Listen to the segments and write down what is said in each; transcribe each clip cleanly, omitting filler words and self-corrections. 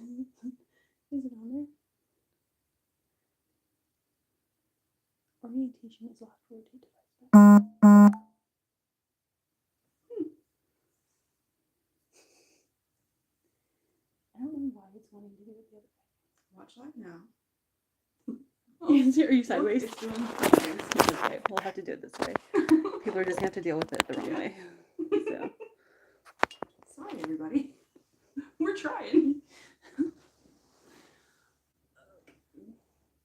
Is it on there? Orientation is locked. Rotate device back. I don't know why it's wanting to do it the other way. Watch live now. Are you sideways? It's doing This way. We'll have to do it this way. People are just gonna have to deal with it the wrong way. So. Sorry, everybody. We're trying.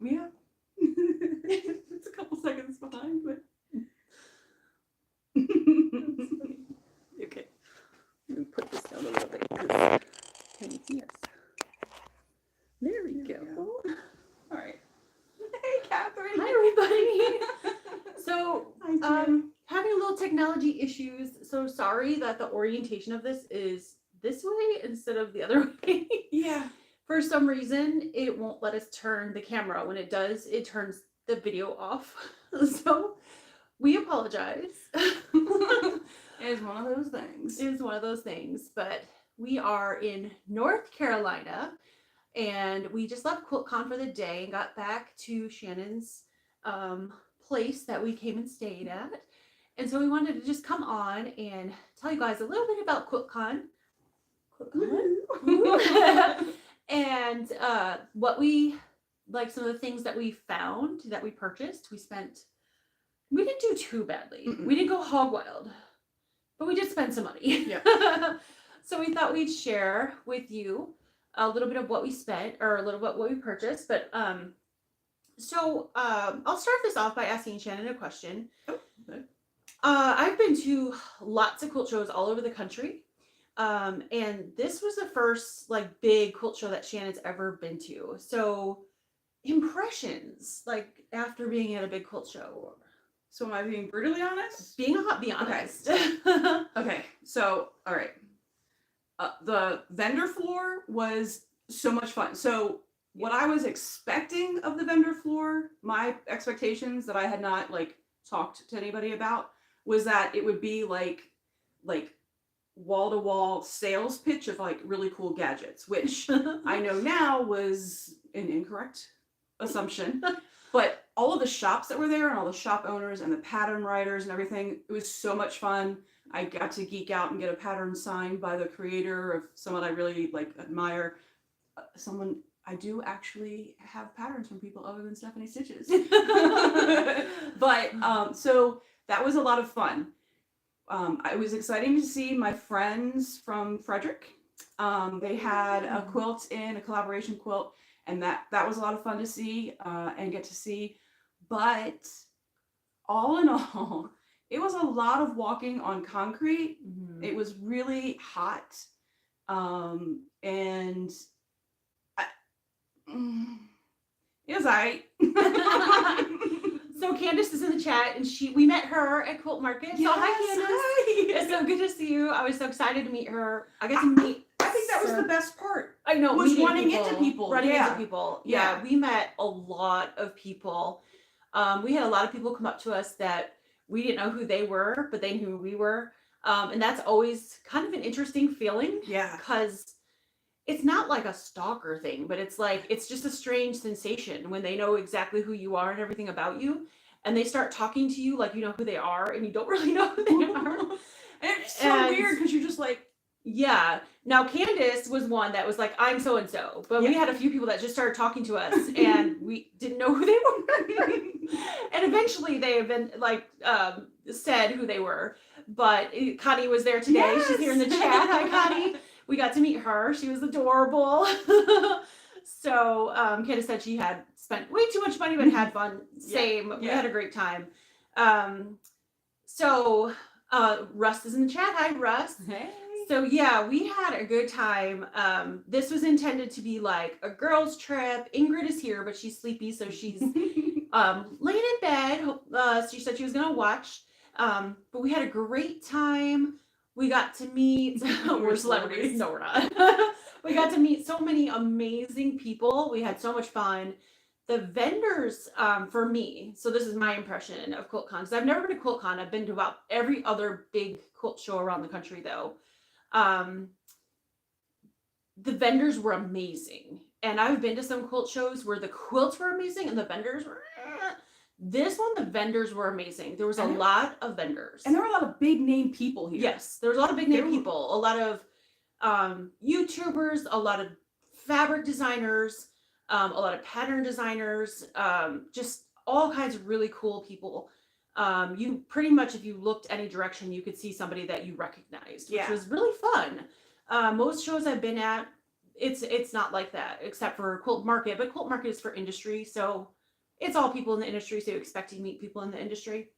Yeah. It's a couple seconds behind, but. Okay. Let me put this down a little bit because can you see us? There we go. All right. Hey, Catherine. Hi, everybody. So, Hi, Jen. having a little technology issues. So sorry that the orientation of this is this way instead of the other way. Yeah. For some reason, it won't let us turn the camera. When it does, it turns the video off. So we apologize. It's one of those things. It is one of those things, but we are in North Carolina, and we just left QuiltCon for the day and got back to Shannon's place that we came and stayed at. And so we wanted to just come on and tell you guys a little bit about QuiltCon. And what we, like some of the things that we found, that we purchased. We didn't do too badly. Mm-mm. We didn't go hog wild, but we did spend some money. Yeah. So we thought we'd share with you a little bit of what we spent, or a little bit what we purchased. But I'll start this off by asking Shannon a question. Oh, okay. I've been to lots of quilt shows all over the country. And this was the first like big quilt show that Shannon's ever been to. So impressions, like after being at a big quilt show. So am I being brutally honest? Be honest. Okay, so, all right. The vendor floor was so much fun. So what I was expecting of the vendor floor, my expectations that I had not like talked to anybody about, was that it would be like wall-to-wall sales pitch of like really cool gadgets, which I know now was an incorrect assumption. But all of the shops that were there and all the shop owners and the pattern writers and everything, it was so much fun. I got to geek out and get a pattern signed by the creator of someone I really like admire. Someone I do actually have patterns from people other than Stephanie Stitches. But so that was a lot of fun. It was exciting to see my friends from Frederick. They had a quilt a collaboration quilt, and that was a lot of fun to see and get to see. But all in all, it was a lot of walking on concrete. Mm-hmm. It was really hot. And it was alright. So Candace is in the chat, and we met her at Quilt Market. Yes, So hi, Candace. hi. It's so good to see you. I was so excited to meet her. I got to meet. I think that was the best part. I know, was meeting running into people. Running Yeah. into people. Yeah. Yeah, we met a lot of people. We had a lot of people come up to us that we didn't know who they were, but they knew who we were. And that's always kind of an interesting feeling. Yeah. Because it's not like a stalker thing, but it's like, it's just a strange sensation when they know exactly who you are and everything about you. And they start talking to you like you know who they are, and you don't really know who they are. And it's so weird because you're just like, yeah. Now Candace was one that was like, I'm so and so, but we had a few people that just started talking to us, and we didn't know who they were. And eventually they have been like said who they were. But Connie was there today. Yes. She's here in the chat. Hi, Connie. We got to meet her. She was adorable. So Candace said she had spent way too much money but had fun. Same. Yeah. We had a great time. So Russ is in the chat. Hi, Russ. hey. So yeah, we had a good time. This was intended to be like a girls' trip. Ingrid is here, but she's sleepy, so she's laying in bed. She said she was gonna watch. But we had a great time. We got to meet. We're celebrities. No, we're not. We got to meet so many amazing people. We had so much fun. The vendors, for me, so this is my impression of QuiltCon, because I've never been to QuiltCon. I've been to about every other big quilt show around the country, though. the vendors were amazing. And I've been to some quilt shows where the quilts were amazing and the vendors were. This one, the vendors were amazing. There was a lot of vendors. And there were a lot of big name people here. Yes, there was a lot of big name people. A lot of YouTubers, a lot of fabric designers, a lot of pattern designers, just all kinds of really cool people. You pretty much, if you looked any direction, you could see somebody that you recognized, which was really fun. Most shows I've been at, it's not like that, except for Quilt Market, but Quilt Market is for industry, so it's all people in the industry, so you expect to meet people in the industry.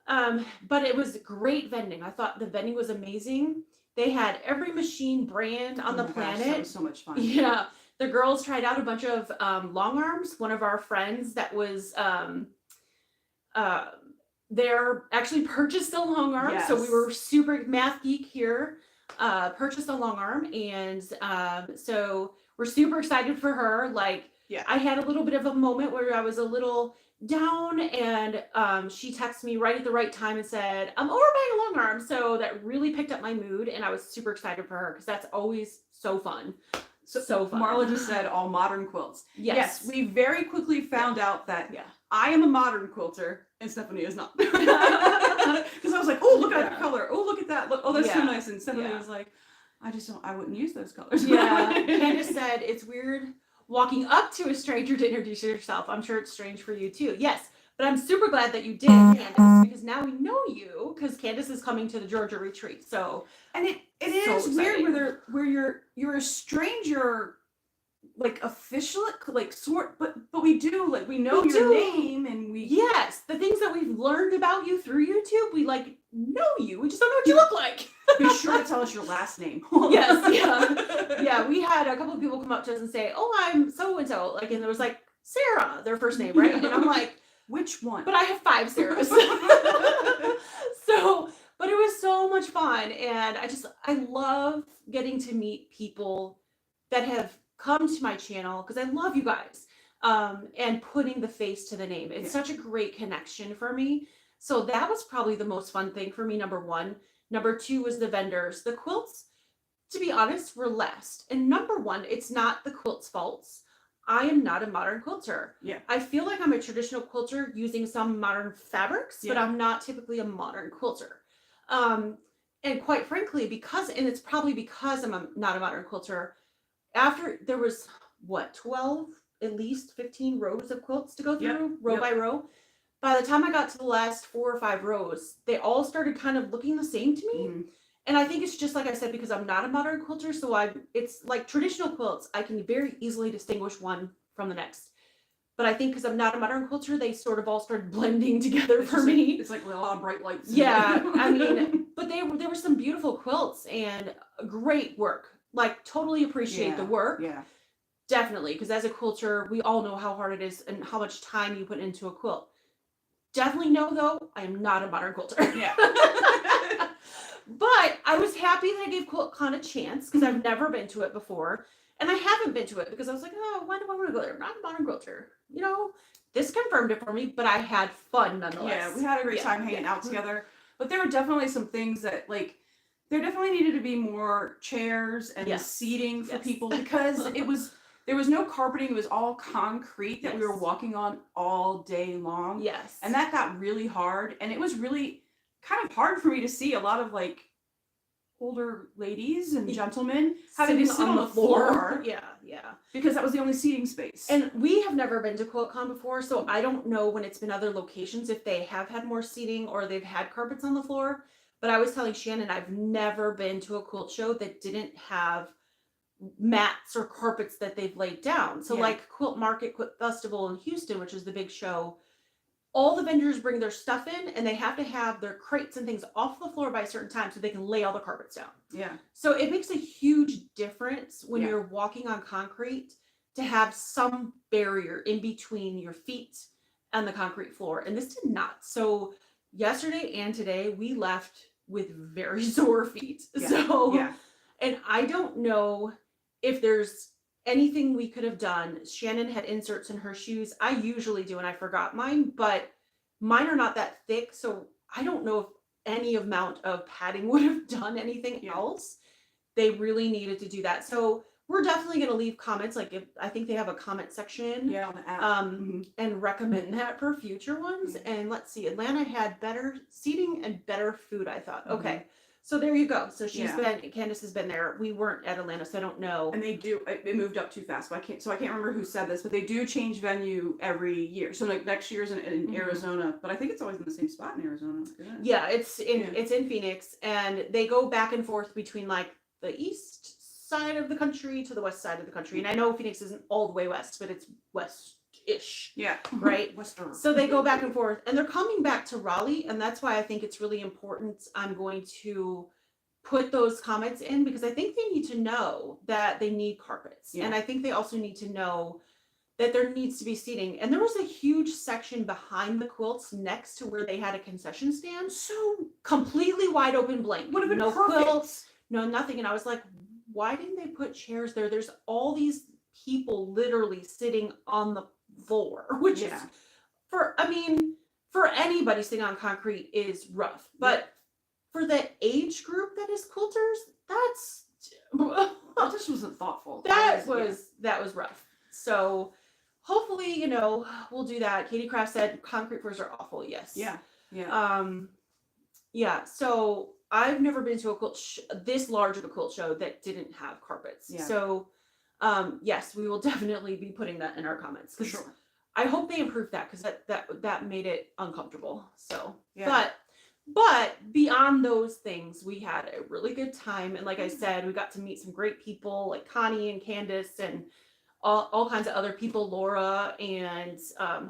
But it was great vending. I thought the vending was amazing. They had every machine brand on the planet. Gosh, that was so much fun. Yeah. The girls tried out a bunch of long arms. One of our friends that was there actually purchased a long arm. Yes. So we were super math geek here, purchased a long arm. And so we're super excited for her. Like, yeah, I had a little bit of a moment where I was a little down, and she texted me right at the right time and said, "I'm over buying a long arm." So that really picked up my mood, and I was super excited for her because that's always so fun. So fun. Marla just said all modern quilts. Yes. We very quickly found out that Yeah. I am a modern quilter and Stephanie is not. Because I was like, oh, look at that color. Oh, look at that. Look, oh, that's so nice. And Stephanie was like, I wouldn't use those colors. Yeah. Candace said it's weird walking up to a stranger to introduce yourself. I'm sure it's strange for you too. Yes. But I'm super glad that you did, Candace, because now we know you, because Candace is coming to the Georgia retreat. So, and it is weird where you're a stranger, like official, like sort, but we do, like, we know your name, and we yes, the things that we've learned about you through YouTube, we like know you. We just don't know what you look like. Be sure to tell us your last name. Yes, yeah. We had a couple of people come up to us and say, "Oh, I'm so and so," like, and there was like Sarah, their first name, right? And I'm like, which one? But I have 5 Sarahs. So, but it was so much fun, and I love getting to meet people that have come to my channel, because I love you guys, and putting the face to the name. It's such a great connection for me. So that was probably the most fun thing for me, number 1. Number 2 was the vendors. The quilts, to be honest, were less. And number 1, it's not the quilt's faults. I am not a modern quilter. Yeah. I feel like I'm a traditional quilter using some modern fabrics, but I'm not typically a modern quilter. And quite frankly, and it's probably because I'm not a modern quilter, after there was, 12, at least 15 rows of quilts to go through, row by row. By the time I got to the last 4 or 5 rows, they all started kind of looking the same to me. Mm-hmm. And I think it's just like I said, because I'm not a modern quilter, so it's like traditional quilts, I can very easily distinguish one from the next. But I think because I'm not a modern quilter, they sort of all started blending together for me. It's like a lot of bright lights. Yeah, I mean, but there were some beautiful quilts and great work. Like, totally appreciate the work. Yeah. Definitely, because as a quilter, we all know how hard it is and how much time you put into a quilt. Definitely know, though, I am not a modern quilter. Yeah. But I was happy that I gave QuiltCon a chance, because I've never been to it before. And I haven't been to it because I was like, oh, why do I want to go there? I'm not a modern quilter. You know, this confirmed it for me, but I had fun nonetheless. Yeah, we had a great time hanging out together. But there were definitely some things that, like, there definitely needed to be more chairs and seating for people, because there was no carpeting. It was all concrete that we were walking on all day long. Yes. And that got really hard. And it was really kind of hard for me to see a lot of, like, older ladies and gentlemen having to sit on the floor. Yeah. Because that was the only seating space. And we have never been to QuiltCon before, so I don't know when it's been other locations if they have had more seating or they've had carpets on the floor. But I was telling Shannon, I've never been to a quilt show that didn't have mats or carpets that they've laid down. So like Quilt Market, Quilt Festival in Houston, which is the big show, all the vendors bring their stuff in, and they have to have their crates and things off the floor by a certain time so they can lay all the carpets down. Yeah. So it makes a huge difference when you're walking on concrete to have some barrier in between your feet and the concrete floor. And this did not. So yesterday and today we left with very sore feet. Yeah. And I don't know if there's anything we could have done. Shannon had inserts in her shoes. I usually do, and I forgot mine, but mine are not that thick, so I don't know if any amount of padding would have done anything else. They really needed to do that. So we're definitely going to leave comments. Like if I think they have a comment section. Yeah, on the app. And recommend that for future ones. And let's see, Atlanta had better seating and better food, I thought. Okay. So there you go. So Candace has been there. We weren't at Atlanta, so I don't know. And they do, it moved up too fast. So I can't remember who said this, but they do change venue every year. So like next year's in Arizona, but I think it's always in the same spot in Arizona. Yeah, it's in Phoenix, and they go back and forth between like the east side of the country to the west side of the country. And I know Phoenix isn't all the way west, but it's west-ish. Yeah. Right? Western. So they go back and forth, and they're coming back to Raleigh, and that's why I think it's really important. I'm going to put those comments in because I think they need to know that they need carpets. And I think they also need to know that there needs to be seating. And there was a huge section behind the quilts next to where they had a concession stand. So completely wide open blank. Would have been no perfect. quilts, no nothing. And I was like, why didn't they put chairs there? There's all these people literally sitting on the floor, which is for anybody sitting on concrete is rough. But for the age group that is quilters, that just wasn't thoughtful. That was rough. So hopefully, we'll do that. Katie Kraft said concrete floors are awful. Yes. Yeah. So I've never been to a quilt this large of a quilt show that didn't have carpets. Yeah. So yes, we will definitely be putting that in our comments. For sure. I hope they improve that because that made it uncomfortable. So but beyond those things, we had a really good time. And like I said, we got to meet some great people like Connie and Candace and all kinds of other people, Laura and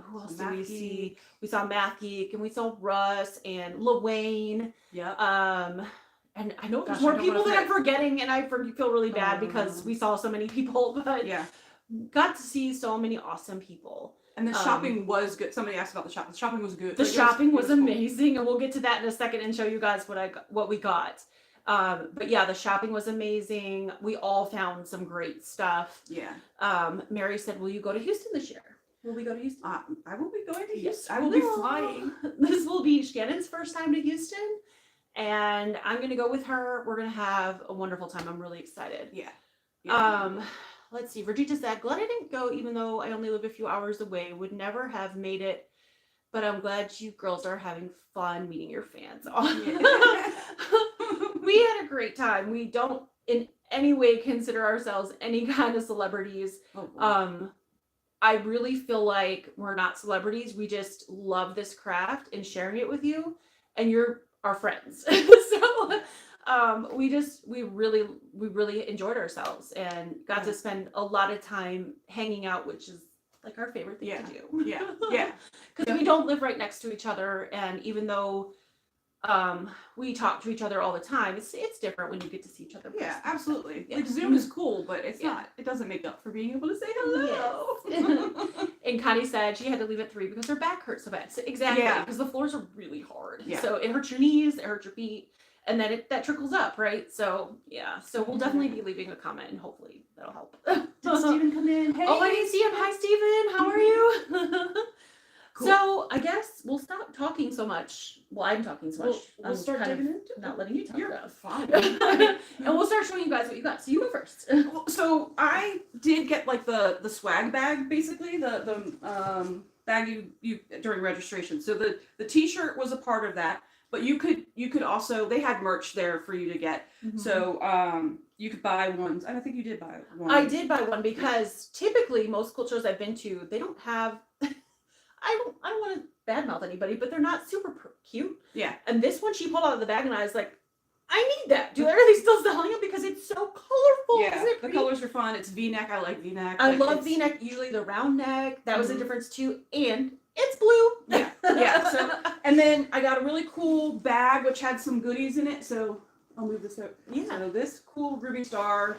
who else did we see? We saw Math Geek and we saw Russ and LaWayne. Yeah. And I know there's more people that I'm forgetting, and I feel really bad because we saw so many people, but got to see so many awesome people. And the shopping was good. Somebody asked about the shopping. The shopping was good. The shopping was amazing, and we'll get to that in a second and show you guys what we got. But yeah, the shopping was amazing. We all found some great stuff. Yeah. Mary said, "Will you go to Houston this year?" Will we go to Houston? I will be going to Houston. Yes, I will be flying. This will be Shannon's first time to Houston, and I'm gonna go with her. We're gonna have a wonderful time. I'm really excited. Yeah. Let's see. Virginia said, "Glad I didn't go, even though I only live a few hours away. Would never have made it, but I'm glad you girls are having fun meeting your fans." We had a great time. We don't in any way consider ourselves any kind of celebrities. I really feel like we're not celebrities. We just love this craft and sharing it with you, and you're our friends. So we really enjoyed ourselves and got to spend a lot of time hanging out, which is like our favorite thing to do. Because we don't live right next to each other, and even though we talk to each other all the time, it's different when you get to see each other. Yeah, absolutely. Like Zoom is cool, but it's not. It doesn't make up for being able to say hello. Yes. And Connie said she had to leave at 3 because her back hurt so bad. So exactly, because the floors are really hard. Yeah. So it hurts your knees, it hurts your feet, and then that trickles up, right? So yeah. So we'll definitely be leaving a comment, and hopefully that'll help. Did Steven come in? Hey. Oh, I didn't see him. Hi, Steven. How are you? Cool. So I guess we'll stop talking so much. Well, I'm talking so much. We'll start digging into it. Not letting you talk. You're fine. And we'll start showing you guys what you got. So you go first. So I did get like the swag bag, basically the bag you during registration. So the t-shirt was a part of that, but you could also, they had merch there for you to get. Mm-hmm. So you could buy ones. And I think you did buy one. I did buy one because typically most quilt shows I've been to, they don't have. I don't want to badmouth anybody, but they're not super cute. Yeah. And this one she pulled out of the bag, and I was like, I need that. Are they still selling it? Because it's so colorful. Yeah. The colors are fun. It's V-neck. I like V-neck. I love V-neck. Usually the round neck. That was the difference too. And it's blue. Yeah. Yeah. So, and then I got a really cool bag which had some goodies in it. So I'll move this out. Yeah. So this cool Ruby Star,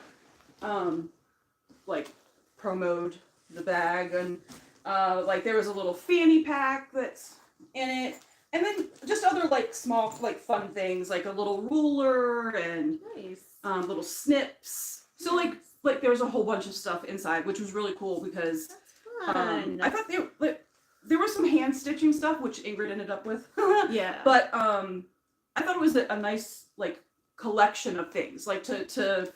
like promoted the bag, and like there was a little fanny pack that's in it, and then just other like small like fun things like a little ruler and little snips. So like there was a whole bunch of stuff inside, which was really cool because I thought there was some hand stitching stuff which Ingrid ended up with. Yeah. But I thought it was a nice like collection of things like to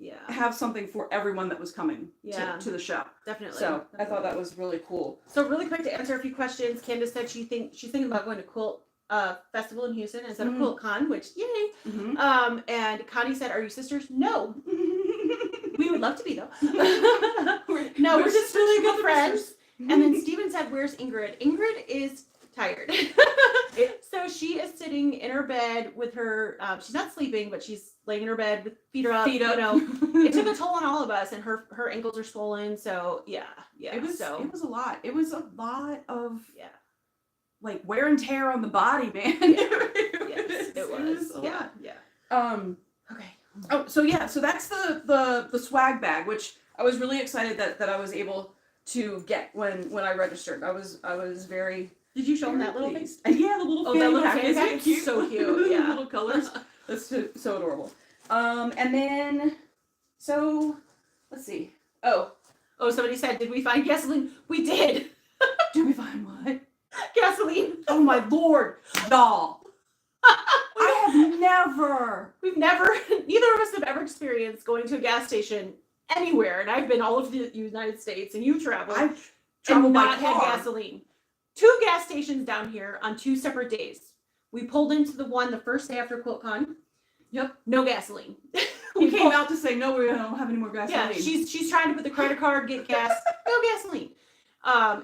Yeah. have something for everyone that was coming Yeah. to the show. Definitely. So I thought that was really cool. So really quick to answer a few questions, Candace said she's thinking about going to Quilt Festival in Houston instead of Quilt Con, which yay. Mm-hmm. And Connie said, "Are you sisters?" No. We would love to be though. No, we're just really good friends. And then Steven said, "Where's Ingrid?" Ingrid is tired. So she is sitting in her bed with her, she's not sleeping, but she's laying in her bed with feet up. Feet up. You know, it took a toll on all of us, and her ankles are swollen. So yeah. It was a lot. It was a lot of like wear and tear on the body, man. It was a lot. Okay. Oh, so that's the swag bag, which I was really excited that I was able to get when I registered. I was very. Did you show them that little thing? Yeah, the little that little fan fan pack. So cute. Yeah. Little colors. That's so adorable. And then so let's see. Oh, somebody said, "Did we find gasoline?" We did. Did we find what? Gasoline. Oh my lord, doll. We've never, neither of us have ever experienced going to a gas station anywhere, and I've been all over the United States, and you've traveled. I've and by not had car. gasoline. 2 gas stations down here on 2 separate days. We pulled into the one the first day after QuiltCon. Yep. No gasoline. We came out to say, no, we don't have any more gasoline. Yeah, she's trying to put the credit card, get gas. No gasoline.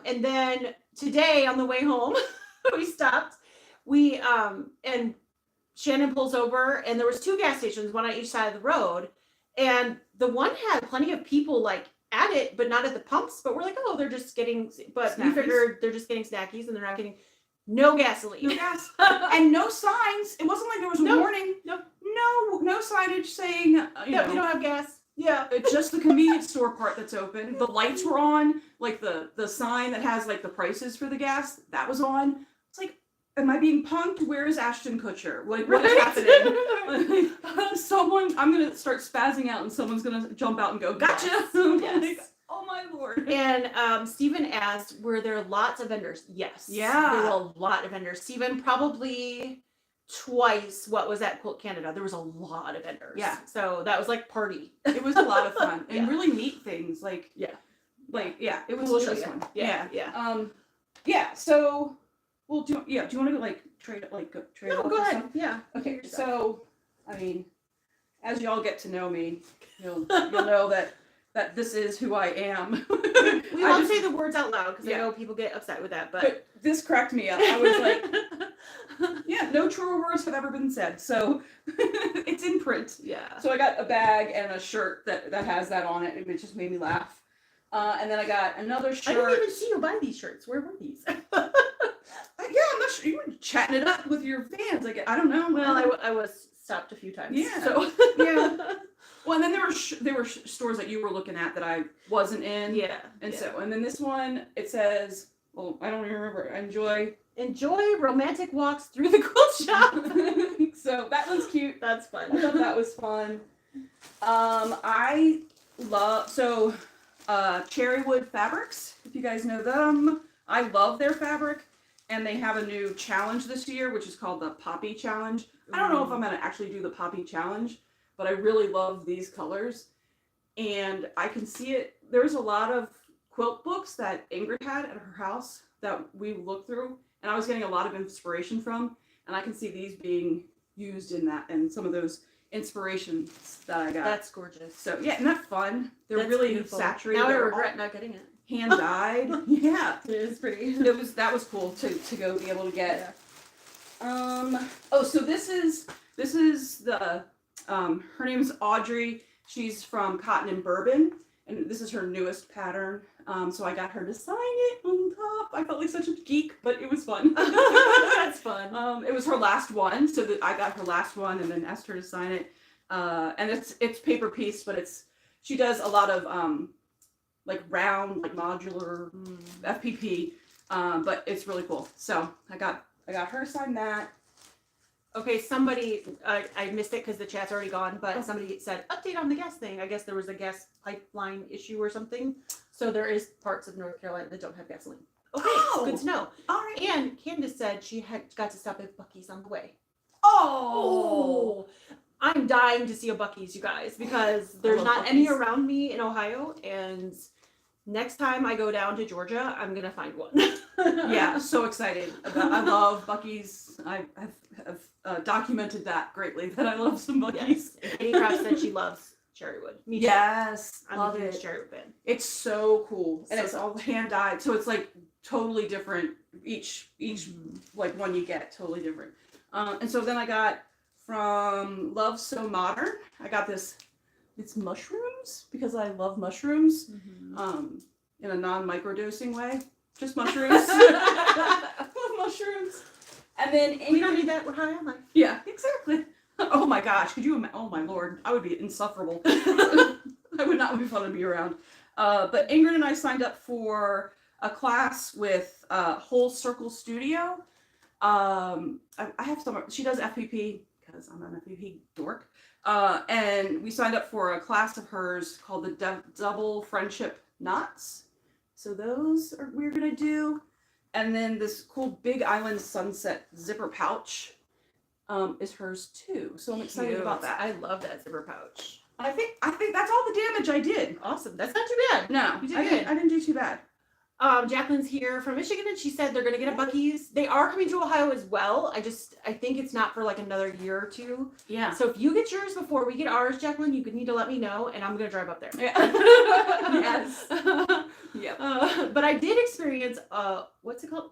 And then today on the way home, we stopped. And Shannon pulls over, and there was 2 gas stations, one on each side of the road. And the one had plenty of people like at it, but not at the pumps. But we're like, oh, they're just getting, but Snackies. we figured they're just getting snackies, and they're not getting no gasoline. No gas. And no signs. It wasn't like there was a warning. Nope. No signage saying, We don't have gas. Yeah. It's just the convenience store part that's open. The lights were on, like the sign that has like the prices for the gas, that was on. It's like, am I being punked? Where is Ashton Kutcher? What is happening? I'm gonna start spazzing out, and someone's gonna jump out and go, gotcha. Yes. Like, oh my lord. And Stephen asked, were there lots of vendors? Yes. Yeah. There were a lot of vendors. Stephen, probably twice what was at Quilt Canada. There was a lot of vendors. Yeah. So that was like party. It was a lot of fun and Yeah. really neat things. It was We'll show really you. fun. Yeah. So, well, do you want to like trade it like trade? No, off go or ahead. something? Yeah. Okay, so I mean, as y'all get to know me, you'll know that this is who I am. We won't say the words out loud because I know people get upset with that. But this cracked me up. I was like, yeah, no truer words have ever been said. So it's in print. Yeah. So I got a bag and a shirt that has that on it, and it just made me laugh. And then I got another shirt. I didn't even see you buy these shirts. Where were these? Yeah, I'm not sure. You were chatting it up with your fans. Like, I don't know. Well, I was stopped a few times. Yeah. So Yeah. Well, and then there were stores that you were looking at that I wasn't in. Yeah. And then this one, it says, well, I don't even remember. Enjoy romantic walks through the quilt shop. So that one's cute. That's fun. I thought that was fun. I love Cherrywood Fabrics. If you guys know them, I love their fabric, and they have a new challenge this year, which is called the Poppy Challenge. I don't know if I'm gonna actually do the Poppy Challenge, but I really love these colors, and I can see it. There's a lot of quilt books that Ingrid had at her house that we looked through, and I was getting a lot of inspiration from, and I can see these being used in that and some of those inspirations that I got. That's gorgeous. So yeah, isn't that fun? They're That's really beautiful. saturated. Now I They're regret not getting it. hand dyed. Yeah, It is pretty. that was cool to go be able to get. So this is the her name's Audrey. She's from Cotton and Bourbon, and this is her newest pattern. So I got her to sign it on top. I felt like such a geek, but it was fun. That's fun. It was her last one, so I got her last one and then asked her to sign it. And it's paper piece, but she does a lot of like round, like modular FPP, but it's really cool. So I got her to sign that. Okay, somebody, I missed it because the chat's already gone, but somebody said, update on the gas thing. I guess there was a gas pipeline issue or something. So there is parts of North Carolina that don't have gasoline. Okay, good to know. All right. And Candace said she had got to stop at Buc-ee's on the way. Oh! I'm dying to see a Buc-ee's, you guys, because there's love not any Buc-ee's. around me in Ohio, and next time I go down to Georgia, I'm gonna find one. Yeah, so excited about. I love Buc-ee's. I've documented that greatly that I love some Buc-ee's. Yes. And Katie Kraft said she loves Cherrywood. Me too. Yes, I'm love a huge it. Cherrywood fan. It's so cool, and So it's all hand dyed, so it's like totally different. Each like one you get totally different. And so then I got from Love So Modern. I got this. It's mushrooms because I love mushrooms. In a non-microdosing way, just mushrooms. Love mushrooms. And then We don't need that with high on life. yeah, exactly. Oh my gosh, could you imagine? Oh my lord, I would be insufferable. I would not be fun to be around. But Ingrid and I signed up for a class with Whole Circle Studio. I have some. She does FPP because I'm an FPP dork. And we signed up for a class of hers called the Double Friendship Knots. So those are we're gonna do. And then this cool Big Island Sunset zipper pouch is hers too. So I'm excited about that. I love that zipper pouch. I think that's all the damage I did. Awesome. That's not too bad. No, You did I good. didn't do too bad. Jacqueline's here from Michigan, and she said they're gonna get a Buc-ee's. They are coming to Ohio as well. I think it's not for like another year or two. Yeah. So if you get yours before we get ours, Jacqueline, you could need to let me know, and I'm gonna drive up there. Yeah. Yes. Yeah. But I did experience what's it called?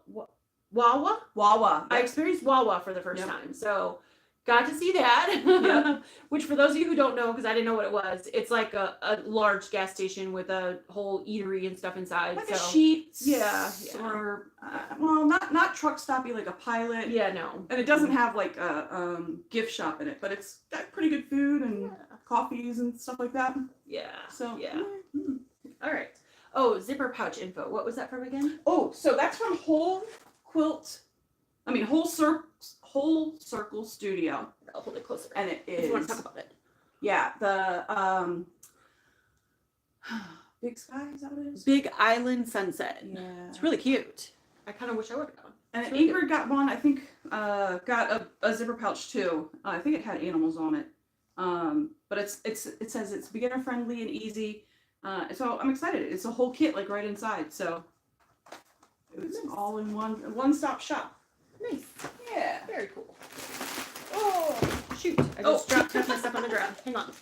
Wawa. Wawa. I experienced Wawa for the first Yep. time, so got to see that. Yep. Which, for those of you who don't know, because I didn't know what it was, it's like a large gas station with a whole eatery and stuff inside. Like so a Sheets. Yeah. Or well, not truck stoppy like a Pilot. yeah, no. And it doesn't have like a gift shop in it, but it's got pretty good food and coffees and stuff like that. Yeah. So Yeah. All right. Oh, zipper pouch info. What was that from again? Oh, so that's from Whole Circle Studio, I'll hold it closer. and it If you want is to talk about it. yeah the Big Sky, is that what it is? Big Island Sunset. Yeah, It's really cute. I kind of wish I would have gone. and it's really Ingrid got one. I think got a zipper pouch too. I think it had animals on it. But it says it's beginner friendly and easy. So I'm excited. It's a whole kit like right inside. So it was Nice. all in one-stop shop. Nice. Yeah. Very cool. Oh, shoot. I Oh. just dropped half my stuff on the ground. Hang on.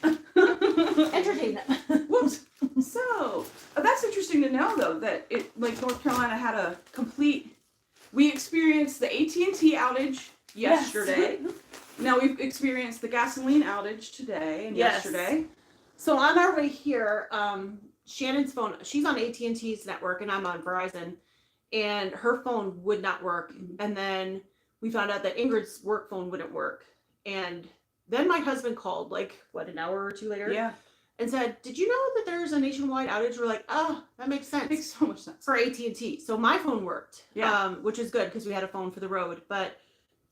Entertain them. Whoops. So that's interesting to know though that it like North Carolina had a complete. We experienced the AT&T outage yesterday. Now we've experienced the gasoline outage today and Yes. yesterday. So on our way here, Shannon's phone, she's on AT&T's network and I'm on Verizon, and her phone would not work. And then we found out that Ingrid's work phone wouldn't work. And then my husband called like, an hour or two later? Yeah, And said, did you know that there's a nationwide outage? We're like, oh, that makes sense. it makes so much sense. For AT&T. So my phone worked, Yeah. which is good because we had a phone for the road. But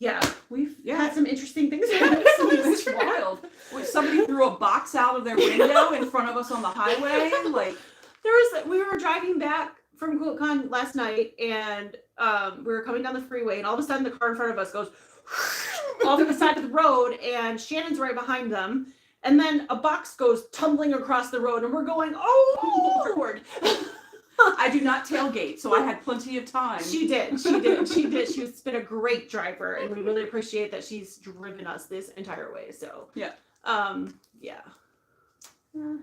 yeah, we've Yeah. had some interesting things Yeah, happen. it's wild. When somebody threw a box out of their window in front of us on the highway, like We were driving back from QuiltCon last night, and we were coming down the freeway, and all of a sudden the car in front of us goes off to the side of the road, and Shannon's right behind them, and then a box goes tumbling across the road, and we're going, oh Lord! I do not tailgate, so I had plenty of time. She's been a great driver, and we really appreciate that she's driven us this entire way. So Yeah. Yeah. I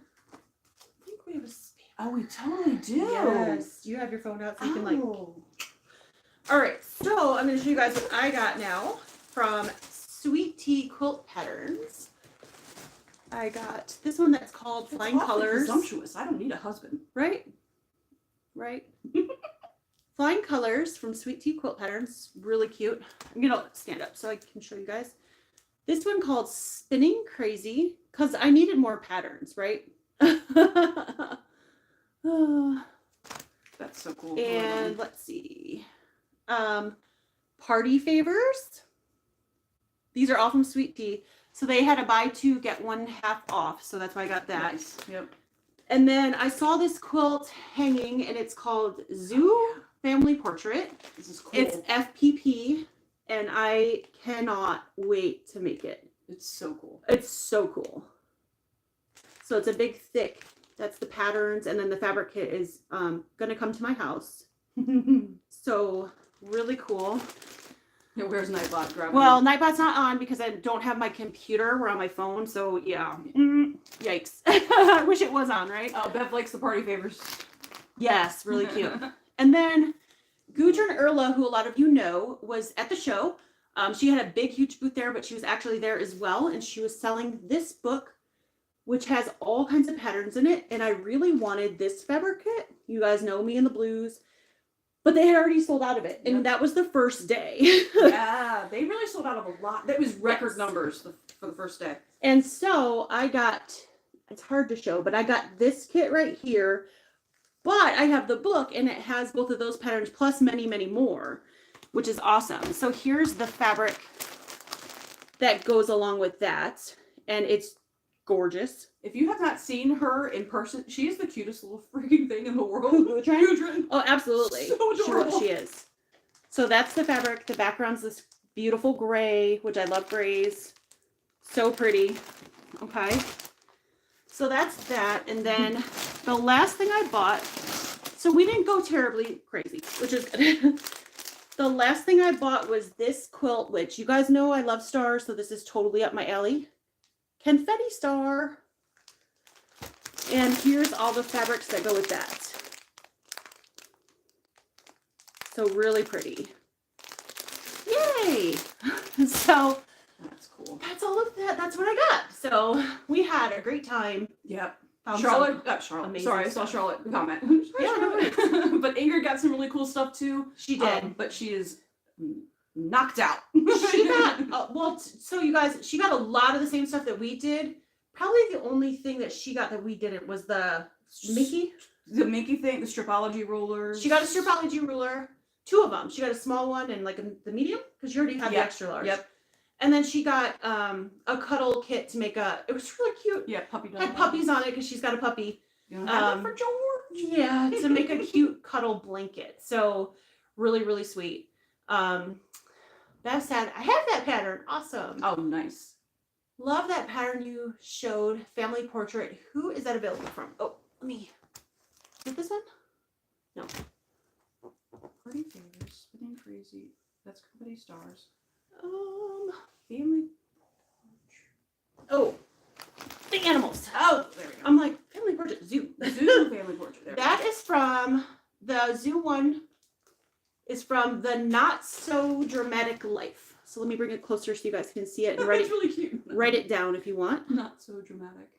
think we have a spam. Oh, we totally do. Yes. You have your phone out so you can like. Oh. All right. So I'm going to show you guys what I got now from Sweet Tea Quilt Patterns. I got this one that's called It's Flying awfully Colors. presumptuous. I don't need a husband. Right? Flying Colors from Sweet Tea Quilt Patterns. Really cute. I'm going to stand up so I can show you guys. This one called Spinning Crazy, because I needed more patterns, right? That's so cool. And let's see. Party Favors. These are all from Sweet Tea. So they had a buy two, get one half off. So that's why I got that. Nice. Yep. And then I saw this quilt hanging, and it's called Zoo Family Portrait. This is cool. It's FPP, and I cannot wait to make it. It's so cool. It's so cool. So it's a big thick. That's the patterns, and then the fabric kit is gonna come to my house. So really cool. Yeah, where's Nightbot? Grab Well, one. Nightbot's not on because I don't have my computer. We're on my phone, so yeah. Yikes. I wish it was on, right? Oh, Bev likes the party favors. Yes, really cute. And then Gudrun Erla, who a lot of you know, was at the show. She had a big, huge booth there, but she was actually there as well. And she was selling this book, which has all kinds of patterns in it. And I really wanted this fabric kit. You guys know me in the blues. But they had already sold out of it. And Yep. that was the first day. Yeah, they really sold out of a lot. That was record Yes. numbers for the first day. And so I got, it's hard to show, but I got this kit right here. But I have the book and it has both of those patterns plus many, many more, which is awesome. So here's the fabric that goes along with that. And it's gorgeous. If you have not seen her in person, she is the cutest little freaking thing in the world. Gudrun? Gudrun. Oh, absolutely. So adorable. She is. So that's the fabric. The background's this beautiful gray, which I love grays. So pretty. Okay. So that's that. And then the last thing I bought, so we didn't go terribly crazy, which is good. The last thing I bought was this quilt, which you guys know I love stars, so this is totally up my alley. Confetti star. And here's all the fabrics that go with that. So really pretty. Yay! So That's cool. that's all of that. That's what I got. So we had a great time. Yep. Found Charlotte. some Charlotte. amazing Sorry, I saw stuff. Charlotte comment. Yeah, no worries. But Ingrid got some really cool stuff too. She did. But she is knocked out. She got so you guys, she got a lot of the same stuff that we did. Probably the only thing that she got that we didn't was the Mickey. The Mickey thing, the stripology rollers. She got a stripology ruler, 2 of them. She got a small one and like the medium because you already had the Yep. extra large. Yep. And then she got a cuddle kit to make it was really cute. Yeah, puppy dog. Had puppies on it because she's got a puppy. You know, have it for George. Yeah, to make a cute cuddle blanket. So really, really sweet. That said, I have that pattern. Awesome. Oh, nice. Love that pattern you showed. Family portrait. Who is that available from? Oh, let me. Is it this one? No. Party favors, spinning crazy. That's Company Stars. Family. Oh, the animals. Oh, there we go. I'm like family portrait zoo. Zoo family portrait. There. That is from the zoo one. Is from the Not So Dramatic Life. So let me bring it closer so you guys can see it and That's really cute. write it down if you want. Not so dramatic.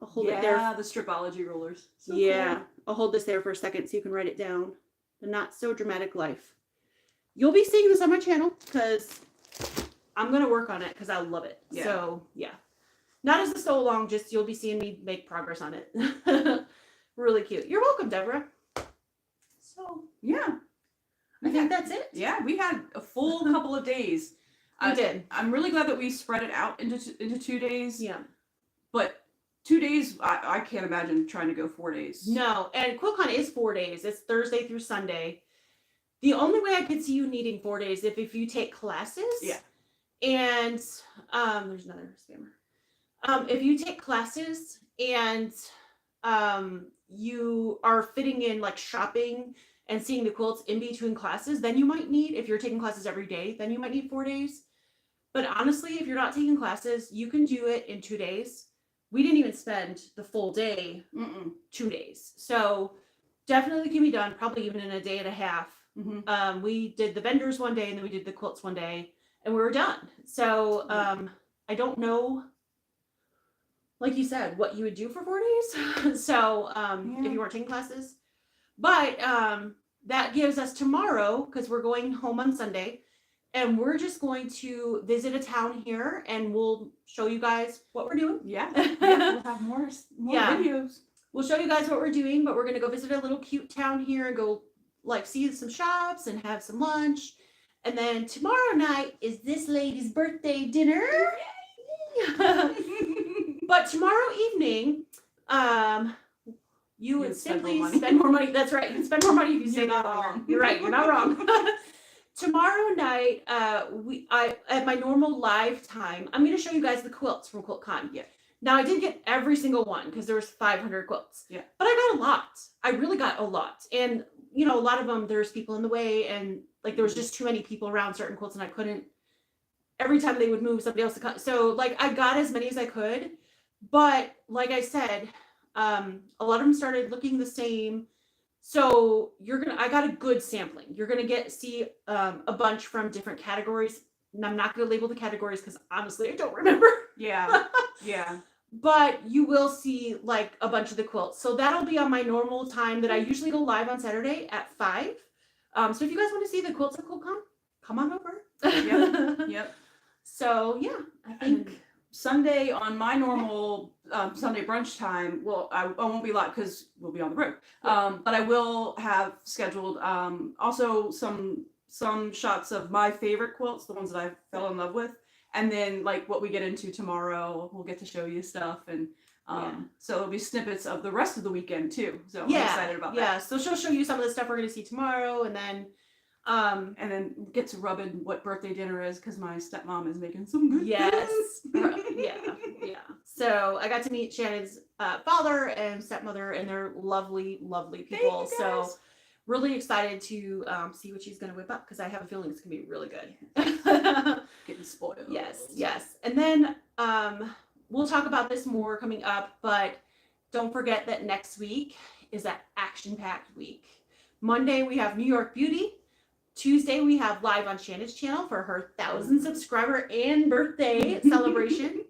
I'll hold it there. Yeah, the stripology rollers. So Yeah, cool. I'll hold this there for a second so you can write it down. The Not So Dramatic Life. You'll be seeing this on my channel because I'm going to work on it because I love it. Yeah. So, yeah. Not as a so long, just you'll be seeing me make progress on it. Really cute. You're welcome, Deborah. So, Yeah. I think that's it. Yeah, we had a full couple of days. We did. I'm really glad that we spread it out into 2 days. Yeah. But 2 days, I can't imagine trying to go 4 days. No, and QuiltCon is 4 days. It's Thursday through Sunday. The only way I could see you needing 4 days if you take classes. Yeah. And there's another spammer. If you take classes and you are fitting in like shopping and seeing the quilts in between classes, then you might need, if you're taking classes every day, then you might need 4 days. But honestly, if you're not taking classes, you can do it in 2 days. We didn't even spend the full day, 2 days. So definitely can be done, probably even in a day and a half. Mm-hmm. We did the vendors one day and then we did the quilts one day and we were done. So I don't know, like you said, what you would do for 4 days. So if you weren't taking classes, but that gives us tomorrow, because we're going home on Sunday, and we're just going to visit a town here and we'll show you guys what we're doing. Yeah. We'll have more Yeah. videos. We'll show you guys what we're doing, but we're going to go visit a little cute town here and go like see some shops and have some lunch. And then tomorrow night is this lady's birthday dinner. But tomorrow evening, you would spend more simply money. spend more money. That's right. You spend more money if you stay You're not that longer. wrong. You're right. You're not wrong. tomorrow night, at my normal live time, I'm gonna show you guys the quilts from QuiltCon. Yeah. Now I didn't get every single one because there was 500 quilts. Yeah. But I got a lot. I really got a lot. And a lot of them there's people in the way, and like there was just too many people around certain quilts, and I couldn't. Every time they would move, somebody else to come. So like I got as many as I could, but like I said, a lot of them started looking the same. So I got a good sampling. You're gonna see a bunch from different categories. And I'm not gonna label the categories because honestly, I don't remember. Yeah. Yeah. But you will see like a bunch of the quilts. So that'll be on my normal time that I usually go live on Saturday at 5. So if you guys want to see the quilts at QuiltCon, come on over. Yep. Yep. So yeah, I think And Sunday on my normal Sunday brunch time, well, I won't be live because we'll be on the road. But I will have scheduled also some shots of my favorite quilts, the ones that I fell in love with, and then like what we get into tomorrow, we'll get to show you stuff, and so there'll be snippets of the rest of the weekend too. So I'm excited about that. Yeah, so she'll show you some of the stuff we're gonna see tomorrow, and then get to rub in what birthday dinner is because my stepmom is making some good yes, things. yeah. So I got to meet Shannon's father and stepmother, and they're lovely, lovely people. Thank you, So guys. really excited to see what she's gonna whip up because I have a feeling it's gonna be really good. Getting spoiled. Yes. And then we'll talk about this more coming up, but don't forget that next week is that action-packed week. Monday we have New York Beauty. Tuesday we have live on Shannon's channel for her 1,000 subscriber and birthday celebration.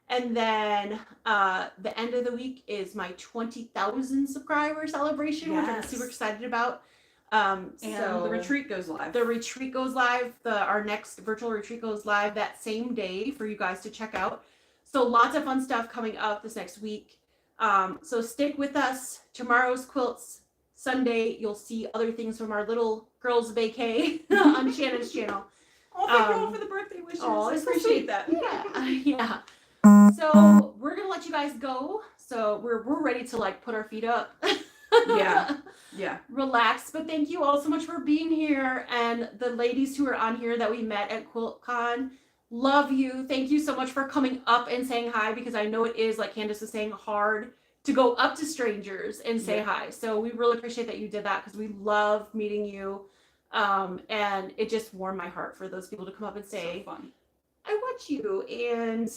And then the end of the week is my 20,000 subscriber celebration, which I'm super excited about. And so the retreat goes live. The retreat goes live. Our next virtual retreat goes live that same day for you guys to check out. So lots of fun stuff coming up this next week. So stick with us. Tomorrow's quilts. Sunday, you'll see other things from our little girls' vacay on Shannon's channel. Oh, thank you all for the birthday wishes. I it's so appreciate sweet. that. Yeah. So we're gonna let you guys go. So we're ready to like put our feet up. Yeah. Relax. But thank you all so much for being here, and the ladies who are on here that we met at QuiltCon. Love you. Thank you so much for coming up and saying hi, because I know it is, like Candace was saying, hard to go up to strangers and say hi. So we really appreciate that you did that, because we love meeting you. And it just warmed my heart for those people to come up and say, so fun. I watch you, and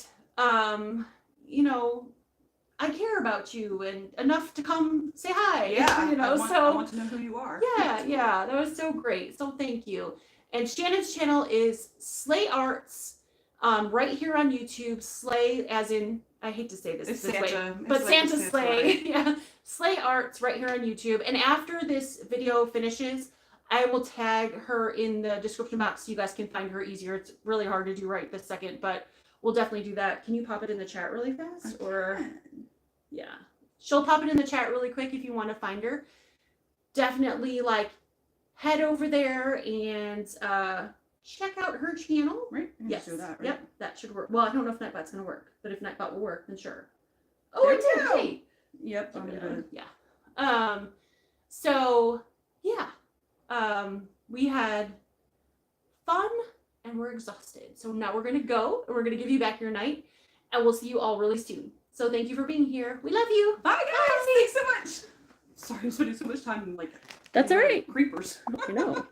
I care about you, and enough to come say hi. Yeah, I want to know who you are. Yeah, that was so great. So thank you. And Shannon's channel is Slay Arts, right here on YouTube. Slay, as in, I hate to say this Santa, way, but Santa Slay. Yeah, Slay Arts right here on YouTube. And after this video finishes, I will tag her in the description box so you guys can find her easier. It's really hard to do right this second, but we'll definitely do that. Can you pop it in the chat really fast? Yeah. She'll pop it in the chat really quick if you want to find her. Definitely head over there and check out her channel. Right? Yes. Do that, right? Yep. That should work. Well, I don't know if Nightbot's going to work, but if Nightbot will work, then sure. Oh, it did. Hey. Yep. Yeah. So yeah. We had fun and we're exhausted. So now we're going to go and we're going to give you back your night, and we'll see you all really soon. So thank you for being here. We love you. Bye guys. Thanks so much. Sorry, I'm spending so much time That's all right. Creepers. You know.